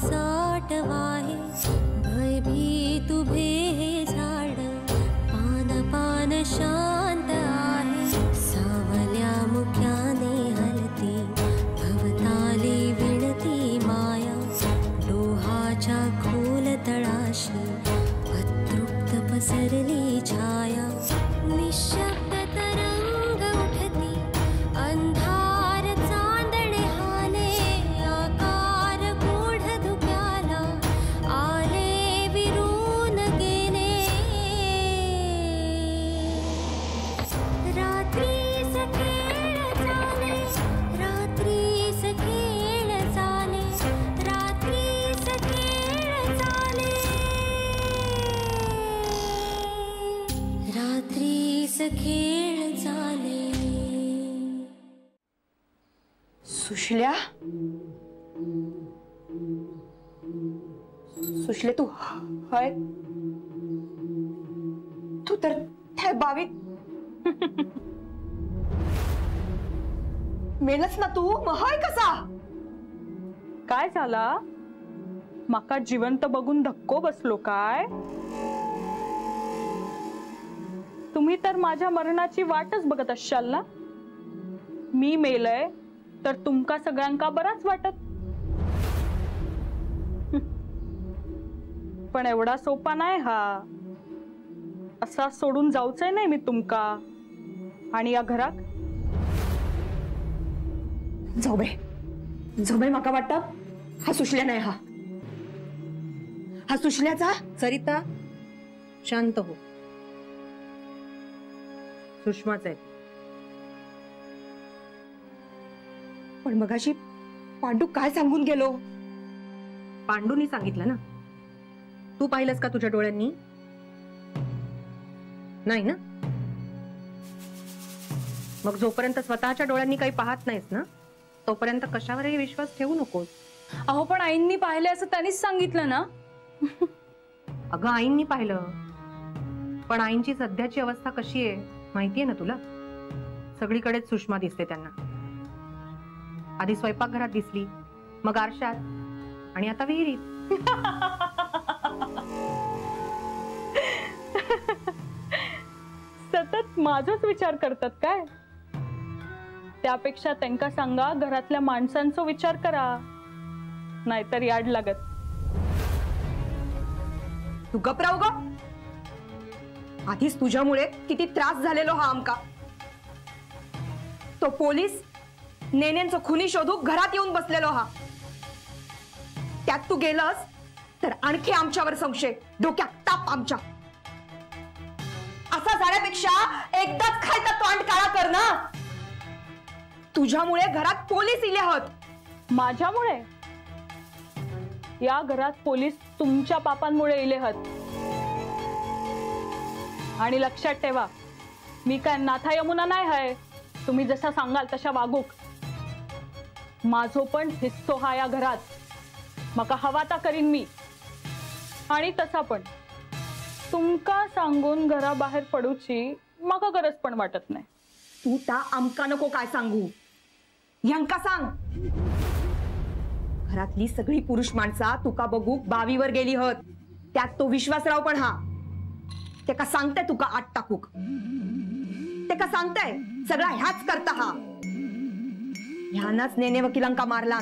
साठ वाहे भयभीत उभे हे झाड पान पान शांत आहे सावल्या मुख्याने हलती भवताली विणती माया डोहाच्या खोल तळाशी अतृप्त पसरली छाया निशब्द तरंग उठती अंधार चांदणे हाले आकार गूढ धुक्याला आले विरून गेले रात्रीस खेळ चाले रात्रीस खेळ चाले रात्रीस खेळ चाले रात्रीस खेळ चाले सुशल्या सुशले तू हाय तू तर त्या बावीत मेलच ना तू मग हाय कसा काय झाला माका जिवंत बघून धक्को बसलो काय तुम्ही तर माझ्या मरणाची वाटच बघत असशाल ना मी मेलय तर तुमका सगळ्यांका बराच वाटत पण एवढा सोपा नाही हा असा सोडून जाऊचंय नाही मी तुमका आणि या घरात झोबे माका वाटतं हा सुशल्या नाही हा सुशल्याचा सरिता शांत हो सुषमाच आहे पण मगाशी पांडू काय सांगून गेलो पांडूनी सांगितलं ना तू पाहिलंस का तुझ्या डोळ्यांनी नाही ना मग जोपर्यंत स्वतःच्या डोळ्यांनी काही पाहत नाहीस ना तोपर्यंत कशावरही विश्वास ठेवू नकोस अहो पण आईंनी पाहिले असं त्यांनीच सांगितलं ना अगं आईंनी पाहिलं पण आईंची सध्याची अवस्था कशी आहे माहितीये ना तुला सगळीकडेच सुषमा दिसते त्यांना आधी स्वयंपाकघरात दिसली मग आरशात आणि आता विहिरीत सतत माझाच विचार करतात काय त्यापेक्षा त्यांका सांगा घरातल्या माणसांचा विचार करा नाहीतर याड लागत तू गप राहू ग आधीच तुझ्यामुळे किती त्रास झालेलो हा आमका तो पोलीस नेनेंचं खुनी शोधू घरात येऊन बसलेलो हा त्यात तू गेलस तर आणखी आमच्यावर संशय डोक्यात ताप आमच्या असा झाल्यापेक्षा एकदाच खायचा तोंड काळा कर ना तुझ्यामुळे घरात पोलीस इले आहोत माझ्यामुळे या घरात पोलीस तुमच्या पापांमुळे इले हत आणि लक्षात ठेवा मी काय नाथा यमुना नाही आहे तुम्ही जसा सांगाल तशा वागूक माझो पण हिस्सो हा या घरात मका हवा ता करीन मी आणि तसा पण तुमका सांगून घराबाहेर पडूची मका गरज पण वाटत नाही तू ता आमका नको काय सांगू यांका सांग घरातली सगळी पुरुष माणसा तुका बघू बावीवर गेली हत त्यात तो विश्वासराव पण हा ते का सांगते तुका आत टाकूक ते का सांगताय सगळा ह्याच करता हा ह्यानाच नेने वकिलांका मारला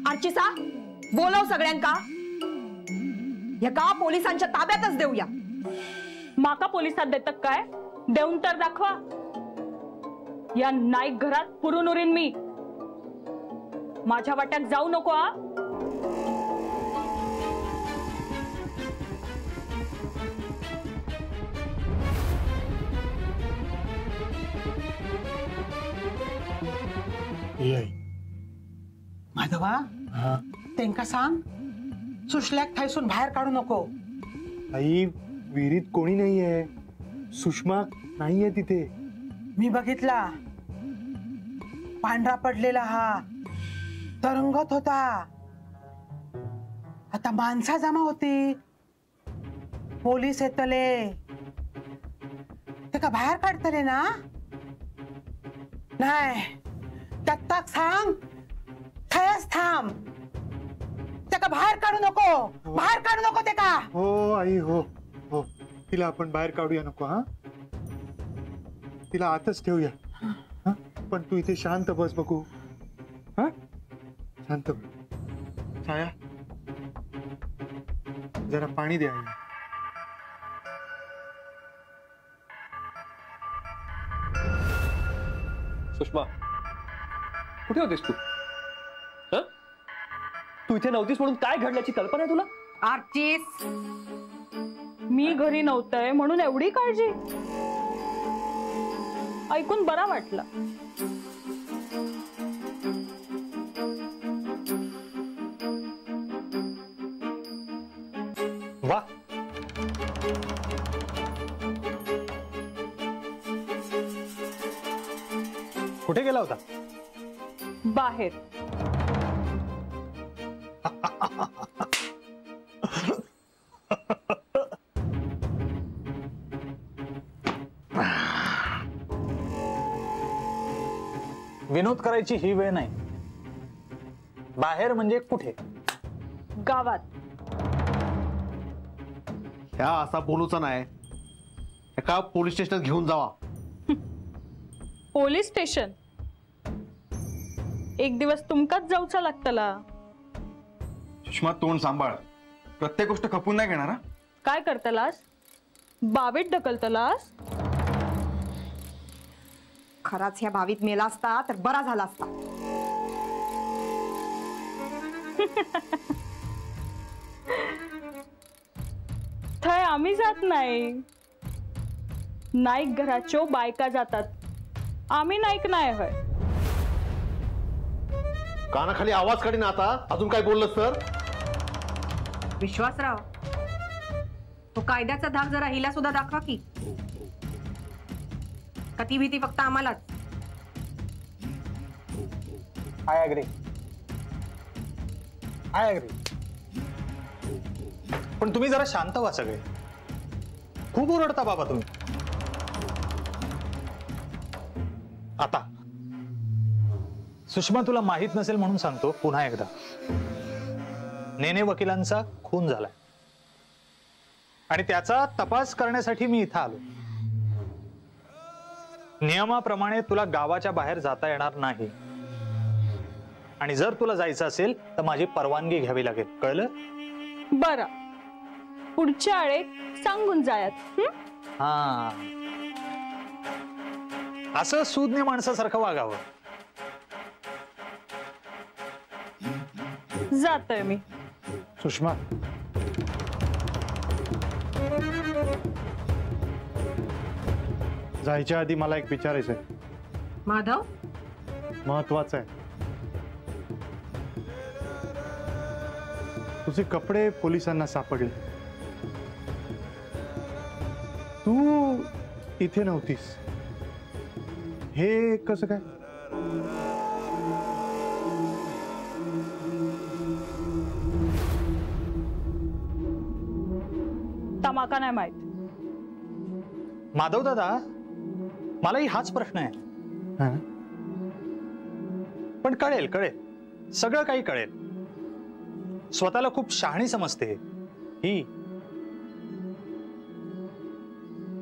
अर्चिसा बोलव सगळ्यांका ह्या पोलिसांच्या ताब्यातच देऊया माका पोलिसात देतात काय देऊन तर दाखवा या नाईक घरात पुरून उरीन मी माझ्या वाट्यात जाऊ नको हा माधवा त्यांका सांग सुशल्याक थायसून बाहेर काढू नको आई विहिरीत कोणी नाहीये सुषमा नाहीये तिथे मी बघितला पांढरा पडलेला हा तरंगत होता आता माणसा जमा होती पोलीस येतले ते का बाहेर काढतले ना नाही दत्ताक सांग थयच थांब का बाहेर काढू नको, बाहेर काढू नको ते का. हो आई, हो हो, तिला आपण बाहेर काढूया नको. हा, तिला आतच ठेवूया. हा, पण तू इथे शांत बस बघू. हा, शांत बस. छाया, जरा पाणी द्या. सुषमा, कुठे होतीस तू? हं? तू इथे नव्हतीस म्हणून काय घडल्याची कल्पना आहे तुला? आर्चिस, मी घरी नव्हतंय म्हणून एवढी काळजी? ऐकून बरा वाटला. वा, कुठे गेला होता? बाहेर. विनोद करायची ही वेळ नाही. बाहेर म्हणजे कुठे? गावात. ह्या असा बोलूचा नाही. एका पोलीस स्टेशनात घेऊन जावा. Police station? एक दिवस तुमकाच जाऊचा लागतला. सुषमा, तोंड सांभाळ. प्रत्येक गोष्ट खपून नाही घेणार. काय करतलास? बावीत ढकलतलास? खराच ह्या बावीत मेला असता तर बरा झाला असता. थय आम्ही जात नाही. नाईक घराच्यो बायका जातात. आम्ही नाईक नाही होय. कानाखाली आवाज काढी ना आता. अजून काय बोललंस तर? विश्वासराव, तो कायद्याचा धाक जरा हिला सुद्धा दाखवा की. का ती भीती फक्त आम्हालाच? I agree. पण तुम्ही जरा शांत व्हा सगळे. खूप ओरडता बाबा तुम्ही. आता सुषमा, तुला माहित नसेल म्हणून सांगतो पुन्हा एकदा. नेने वकिलांचा खून झालाय आणि त्याचा तपास करण्यासाठी मी इथं आलो. नियमाप्रमाणे तुला गावाच्या बाहेर जाता येणार नाही आणि जर तुला जायचं असेल तर माझी परवानगी घ्यावी लागेल. कळलं? बरं, पुढच्या आळेत सांगून जायात. हा, असं सूज्ञ माणसासारखं वागावं. जातोय मी. सुषमा, जायच्या आधी मला एक विचारायचंय. माधव, महत्वाचं आहे. तुझे कपडे पोलिसांना सापडले. तू इथे नव्हतीस. हे कसं काय? तमाका नाही माहित. माधव दादा, मलाही हाच प्रश्न आहे. हा? पण कळेल कळेल, सगळं काही कळेल. स्वतःला खूप शहाणी समजते ही.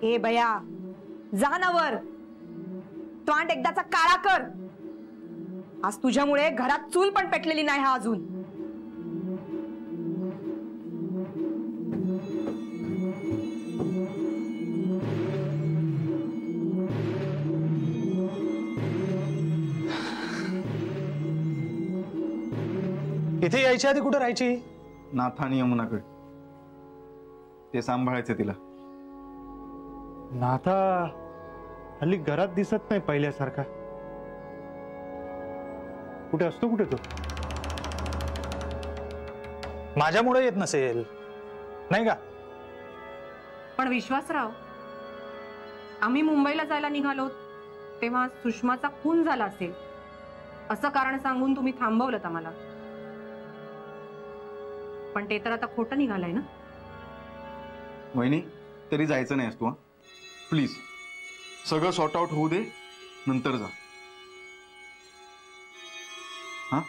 ए बया, जा ना वर. तोंड एकदाचा काळा कर. आज तुझ्यामुळे घरात चूल पण पेटलेली नाही हा अजून. इथे यायच्या आधी कुठे राहायची? नाथा आणि यमुनाकडे. ते सांभाळायचं तिला. नाथा हल्ली घरात दिसत नाही पहिल्यासारखा. कुठे असतो? कुठे तो? माझ्यामुळे येत नसेल, नाही का? पण विश्वासराव, आम्ही मुंबईला जायला निघालो तेव्हा सुषमाचा खून झाला असेल असं कारण सांगून तुम्ही थांबवलं आम्हाला. पण ते तर आता खोटं निघालंय ना. वहिनी, तरी जायचं नाही तू. प्लीज, सगळं सॉर्ट आउट होऊ दे, नंतर जा. हा,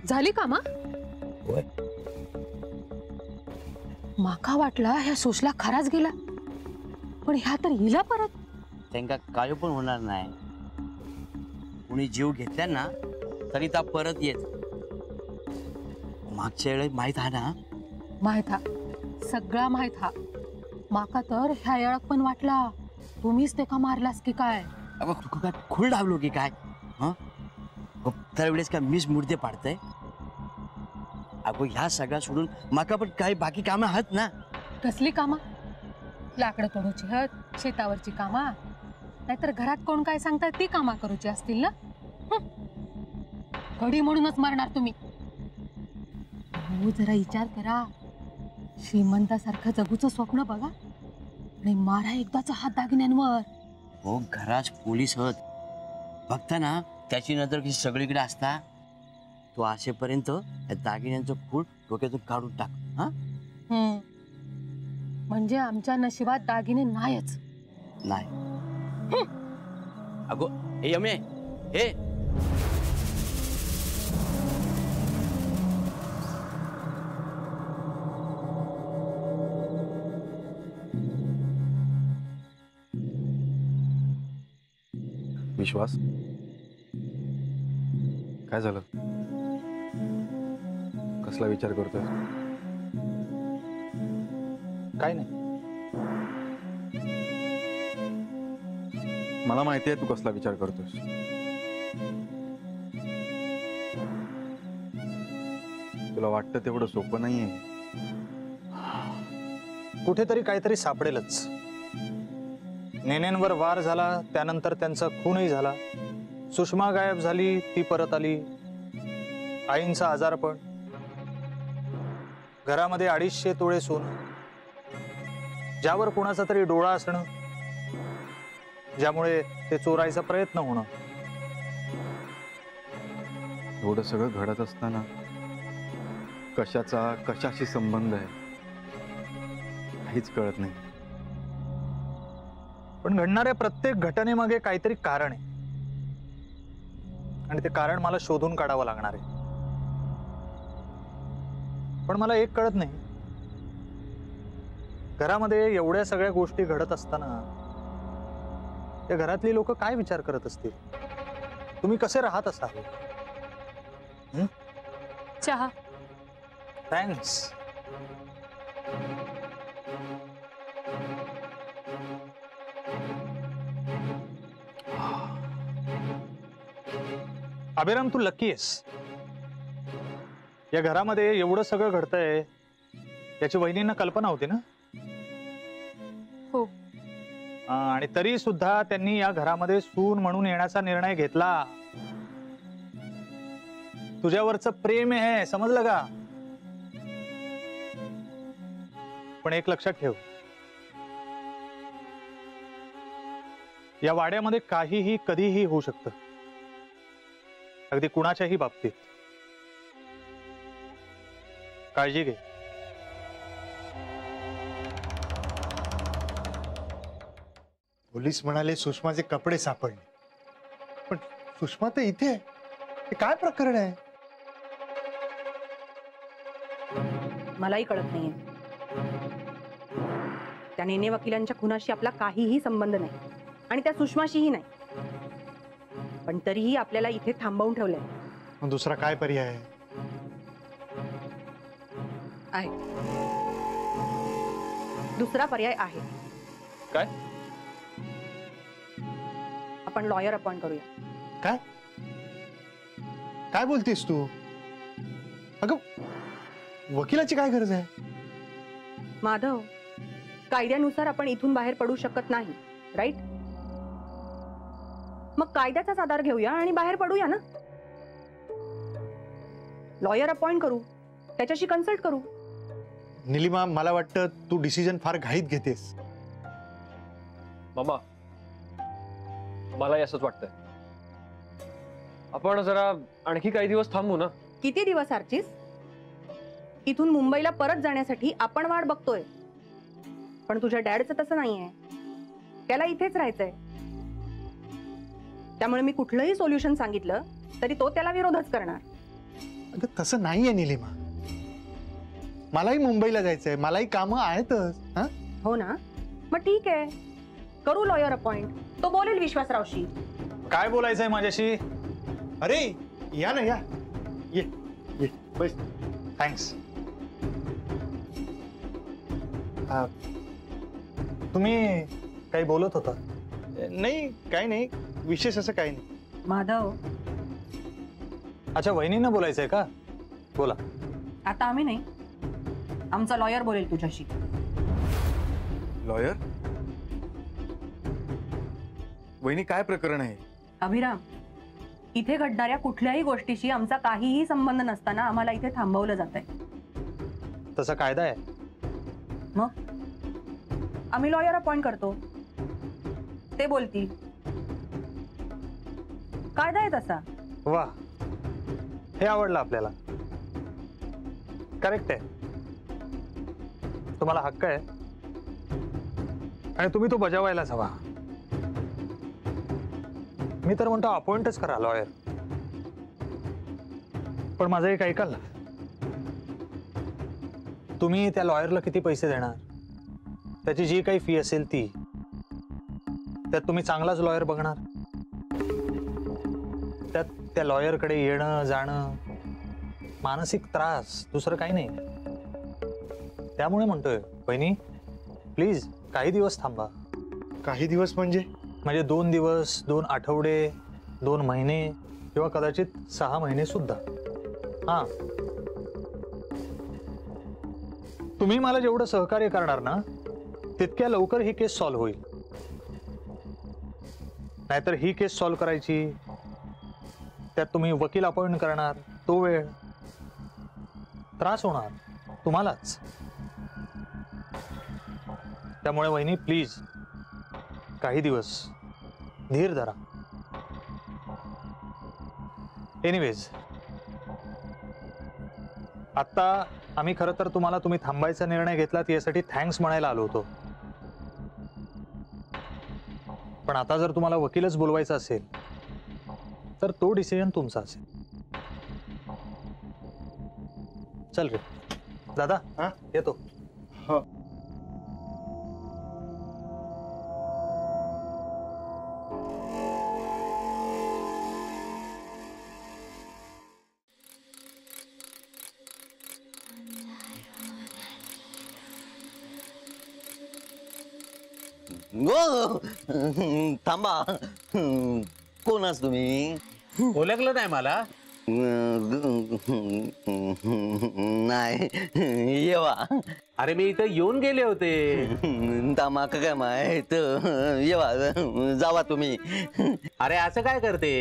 झाली कामा? होय. माका वाटला ह्या सुशला खराच गेला, पण ह्या तर हिला परत. त्यांना काय पण होणार नाही. कुणी जीव घेतल्या ना तरी त्या परत येत. मागच्या वेळेस माहित आहे ना? माहित हा, सगळा माहित हा. माका तर ह्या येळाक पण वाटला तुम्हीच ते का मारलास की काय. अगं तू काय खूळ डावलो की काय? हं त्यावेळेस काय मीच मुर्दे पाडतय? अगो ह्या सगळ्या सोडून माका पण काही बाकी कामं आहेत ना. कसली कामा? लाकडं तोडूची हत, शेतावरची कामा, नाहीतर घरात कोण काय सांगताय ती कामा करूची असतील ना. घडी म्हणूनच मारणार तुम्ही. हो जरा विचार करा. श्रीमंतासारखं जगूचं स्वप्न बघा आणि मारा एकदाचा हात दागिन्यांवर. हो घरात पोलीस होत बघता ना, त्याची नजर कशी सगळीकडे असता. तो असेपर्यंत दागिन्यांचं खूळ डोक्यातून काढून टाक. हा म्हणजे आमच्या नशिबात दागिने नाहीच. नाही. अगो हे यमे हे विश्वास काय झालं? कसला विचार करतोय? काय नाही. मला माहिती आहे तू कसला विचार करतोस. तुला वाटतं तेवढं सोपं नाहीये. कुठेतरी काहीतरी सापडेलच. नेनेंवर वार झाला, त्यानंतर त्यांचा खूनही झाला. सुषमा गायब झाली, ती परत आली. आईंचा आजारपण, घरामध्ये 250 तोळे सोनं, ज्यावर कुणाचा तरी डोळा असणं, ज्यामुळे ते चोरायचा प्रयत्न होणं. एवढं सगळं घडत असताना कशाचा कशाशी संबंध आहे काहीच कळत नाही. पण घडणाऱ्या प्रत्येक घटनेमागे काहीतरी कारण आहे आणि ते कारण मला शोधून काढावं लागणार आहे. पण मला एक कळत नाही, घरामध्ये एवढ्या सगळ्या गोष्टी घडत असताना त्या घरातली लोक काय विचार करत असतील? तुम्ही कसे राहत असाल? चहा. थँक्स. अभिराम, तू लकी आहेस. या घरामध्ये एवढं सगळं घडतंय याची वहिनींना कल्पना होती ना? हो. आणि तरी सुद्धा त्यांनी या घरामध्ये सून म्हणून येण्याचा निर्णय घेतला. तुझ्यावरचं प्रेम आहे, समजलं का? पण एक लक्षात ठेव, या वाड्यामध्ये काहीही कधीही होऊ शकतं, अगदी कुणाच्याही बाबतीत. काळजी घे. पोलीस म्हणाले सुषमाचे कपडे सापडले, पण सुषमा तर इथे आहे. हे काय प्रकरण आहे? मलाही कळत नाहीये. त्या नेने वकिलांच्या खुनाशी आपला काहीही संबंध नाही आणि त्या सुषमाशीही नाही. पण तरीही आपल्याला इथे थांबवून ठेवलंय. मग दुसरा काय पर्याय आहे? दुसरा पर्याय आहे. काय? आपण लॉयर अपॉइंट करूया. काय काय बोलतेस तू? अगं वकिलाची काय गरज आहे? माधव, कायद्यानुसार आपण इथून बाहेर पडू शकत नाही, राईट? मग कायद्याचाच आधार घेऊया आणि बाहेर पडूया ना. लॉयर अपॉइंट करू, त्याच्याशी कन्सल्ट करू. निलिमा, मला वाटतं तू डिसिजन फार घाईत घेतेस. मामा, मलाही असंच वाटतंय. आपण जरा आणखी काही दिवस थांबू ना. किती दिवस आर्चिस? इथून मुंबईला परत जाण्यासाठी आपण वाट बघतोय, पण तुझ्या डॅडचं तसं नाहीये. त्याला इथेच राहायचंय. त्यामुळे मी कुठलंही सोल्युशन सांगितलं तरी तो त्याला विरोधच करणार. अगं तसं नाहीये निलिमा, मलाही मुंबईला जायचंय, मलाही कामं आहेतच. हा हो ना, मग ठीक आहे, करू लॉयर अपॉइंट. तो बोलेल विश्वासरावशी. काय बोलायचंय माझ्याशी? अरे या ना, या ये ये बस. थँक्स. तुम्ही काही बोलत होता? नाही काही नाही, विशेष असं काही नाही. माधव, अच्छा वहिनींना बोलायचंय का? बोला. आता आम्ही नाही, आमचा लॉयर बोलेल तुझ्याशी. लॉयर? वहिनी काय प्रकरण आहे? अभिराम, इथे घडणाऱ्या कुठल्याही गोष्टीशी आमचा काहीही संबंध नसताना आम्हाला इथे थांबवलं जात आहे. तसा कायदा आहे? मग आम्ही लॉयर अपॉइंट करतो, ते बोलतील. कायदा आहे तसा. वा, हे आवडलं आपल्याला. करेक्ट आहे, तुम्हाला हक्क आहे आणि तुम्ही तो बजावायलाच हवा. मी तर म्हणतो अपॉइंटच करा लॉयर. पण माझं एक ऐकाल ना, तुम्ही त्या लॉयरला किती पैसे देणार, त्याची जी काही फी असेल ती, त्यात तुम्ही चांगलाच लॉयर बघणार. त्यात त्या लॉयरकडे येणं जाणं, मानसिक त्रास, दुसरं काही नाही. त्यामुळे म्हणतोय बहिणी, प्लीज काही दिवस थांबा. काही दिवस म्हणजे? 2 दिवस, 2 आठवडे, 2 महिने किंवा कदाचित 6 महिने सुद्धा. हा, तुम्ही मला जेवढं सहकार्य करणार ना, तितक्या लवकर ही केस सॉल्व्ह होईल. नाहीतर ही केस सॉल्व्ह करायची, त्यात तुम्ही वकील अपॉइंट करणार, तो वेळ, त्रास होणार तुम्हालाच. त्यामुळे वहिनी प्लीज काही दिवस धीर धरा. एनिवेज, आता आम्ही खरं तर तुम्ही थांबायचा निर्णय घेतलात यासाठी थँक्स म्हणायला आलो होतो. पण आता जर तुम्हाला वकीलच बोलवायचा असेल तर तो डिसिजन तुमचा असेल. चल रे दादा. हा येतो. हो. गो थांबा. कोण आहात तुम्ही? ओळखलं नाही मला? नाही, येवा. अरे मी इथं येऊन गेले होते. माका काय माहित. येवा, जावा तुम्ही. अरे असं काय करते?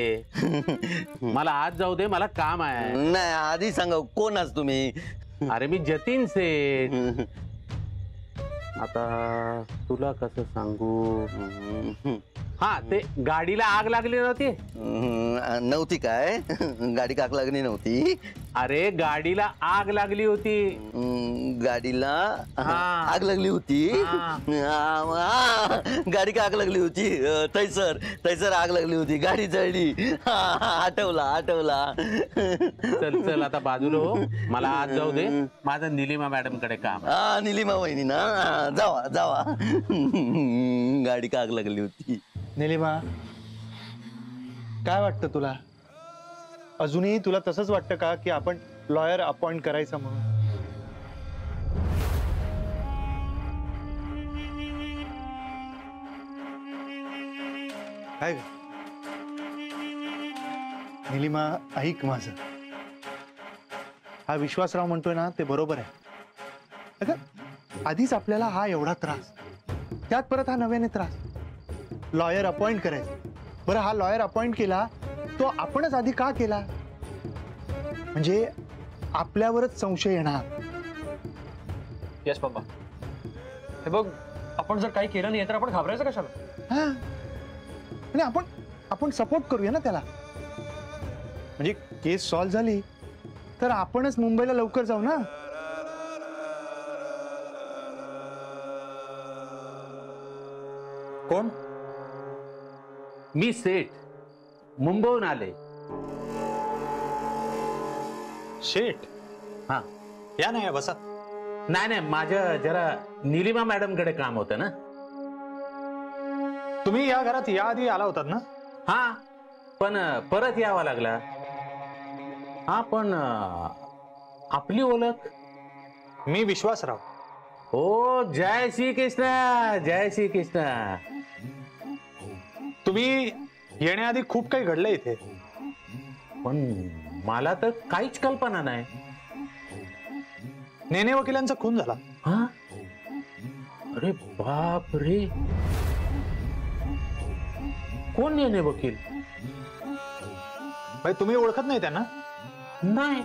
मला आज जाऊ दे, मला काम आहे. नाही, आधी सांगा कोण आहात तुम्ही? अरे मी जतीन सेठ. आता तुला कसं सांगू? हा, ते गाडीला आग लागली नव्हती? नव्हती काय? गाडी आग लागली नव्हती. अरे गाडीला आग लागली होती. गाडीला आग लागली होती. गाडी आग लागली होती. तैसर आग लागली होती, गाडी जळली. आठवला. चल चल आता बाजूला हो, मला आज जाऊ दे, माझं निलिमा मॅडम कडे काम. निलिमा वहिनी ना, जावा. गाडी आग लागली होती. निलिमा, काय वाटतं तुला? अजूनही तुला तसंच वाटतं का की आपण लॉयर अपॉइंट करायचा म्हणून? काय निलिमा, ऐक माझं. हा विश्वासराव म्हणतोय ना, ते बरोबर आहे. अगं आधीच आपल्याला हा एवढा त्रास, त्यात परत हा नव्याने त्रास. लॉयर अपॉइंट करायचा. बरं, हा लॉयर अपॉइंट केला तो आपणच आधी का केला? म्हणजे आपल्यावरच संशय येणार. यस बाबा, हे बघ, आपण जर काही केलं नाही तर आपण घाबरायचं कशाला? हा, आणि आपण सपोर्ट करूया ना त्याला. म्हणजे केस सॉल्व्ह झाली तर आपणच मुंबईला लवकर जाऊ ना. कोण? मी सेठ, मुंबईहून आले. शेठ हा या नाही बसा. नाही नाही, माझं जरा निलिमा मॅडम कडे काम होतं ना. तुम्ही या घरात याआधी आला होतात ना? हा, पण परत यावं लागला. हा, पण आपली ओळख? मी विश्वासराव. हो, जय श्री कृष्ण, जय श्री कृष्ण. तुम्ही येण्याआधी खूप काही घडलंय इथे. पण मला तर काहीच कल्पना नाही. नेने वकिलांचा खून झाला. हा, अरे बाप रे. कोण नेने वकील? भाई तुम्ही ओळखत नाही त्यांना? नाही.